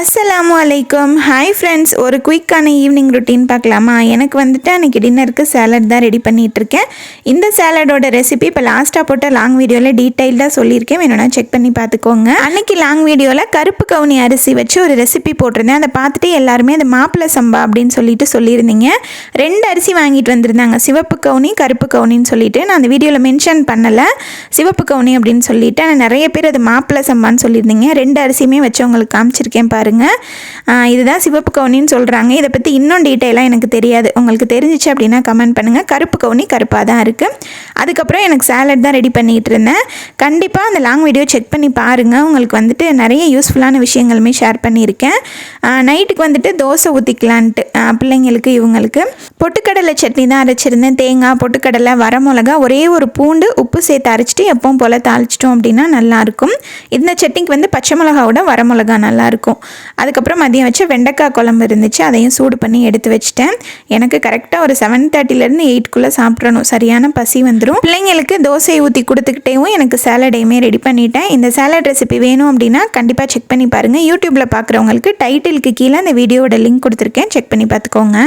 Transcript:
அஸ்ஸலாமு அலைக்கும். Hi friends, ஒரு குயிக்கான ஈவினிங் ரொட்டீன் பார்க்கலாமா? எனக்கு வந்துட்டு அன்றைக்கி டின்னருக்கு சேலட் தான் ரெடி பண்ணிகிட்ருக்கேன். இந்த சேலடோட ரெசிபி இப்போ லாஸ்ட்டாக போட்ட லாங் வீடியோவில் டீட்டெயில்டாக சொல்லியிருக்கேன், வேணும்னா செக் பண்ணி பார்த்துக்கோங்க. அன்றைக்கி லாங் வீடியோவில் கருப்பு கவுனி அரிசி வச்சு ஒரு ரெசிபி போட்டிருந்தேன். அதை பார்த்துட்டு எல்லாருமே அது மாப்பிள்ளை சம்பா அப்படின்னு சொல்லியிருந்தீங்க. 2 அரிசி வாங்கிட்டு வந்திருந்தாங்க, சிவப்பு கவுனி கருப்பு கவுனின்னு சொல்லிட்டு. நான் அந்த வீடியோவில் மென்ஷன் பண்ணலை சிவப்பு கவுனி அப்படின்னு சொல்லிட்டு. ஆனால் நிறைய பேர் அது மாப்பிள்ளை சம்பான்னு சொல்லியிருந்தீங்க. 2 அரிசியுமே வச்சு உங்களுக்கு காமிச்சிருக்கேன் பாருங்கள். இதுதான் சிவப்பு கவுனின்னு சொல்கிறாங்க. இதை பற்றி இன்னும் டீட்டெயிலாக எனக்கு தெரியாது. உங்களுக்கு தெரிஞ்சிச்சு அப்படின்னா கமெண்ட் பண்ணுங்கள். கருப்பு கவுனி கருப்பாக தான் இருக்குது. அதுக்கப்புறம் எனக்கு சேலட் தான் ரெடி பண்ணிகிட்டு இருந்தேன். கண்டிப்பாக அந்த லாங் வீடியோ செக் பண்ணி பாருங்கள். உங்களுக்கு வந்துட்டு நிறைய யூஸ்ஃபுல்லான விஷயங்களுமே ஷேர் பண்ணியிருக்கேன். நைட்டுக்கு வந்துட்டு தோசை ஊற்றிக்கலான்ட்டு பிள்ளைங்களுக்கு இவங்களுக்கு பொட்டுக்கடலை சட்னி தான் அரைச்சிருந்தேன். தேங்காய், பொட்டுக்கடலை, வரமிளகா, ஒரே ஒரு பூண்டு, உப்பு சேர்த்து அரைச்சிட்டு எப்பவும் போல் தாளிச்சிட்டோம் அப்படின்னா நல்லாயிருக்கும். இந்த சட்னிக்கு வந்து பச்சை மிளகாவோட வரமிளகா நல்லாயிருக்கும். அதுக்கப்புறம் மதியம் வச்ச வெண்டைக்காய் குழம்பு இருந்துச்சு, அதையும் சூடு பண்ணி எடுத்து வச்சுட்டேன். எனக்கு கரெக்டாக ஒரு 7:30லேருந்து 8க்குள்ளே சாப்பிட்றணும், சரியான பசி வந்துடும். பிள்ளைங்களுக்கு தோசை ஊற்றி கொடுத்துக்கிட்டேவும் எனக்கு சேலடையுமே ரெடி பண்ணிட்டேன். இந்த சேலட் ரெசிபி வேணும் அப்படின்னா கண்டிப்பாக செக் பண்ணி பாருங்கள். யூடியூப்பில் பார்க்குறவங்களுக்கு டைட்டிலுக்கு கீழே அந்த வீடியோவோட லிங்க் கொடுத்துருக்கேன், செக் பண்ணி பார்த்துக்கோங்க.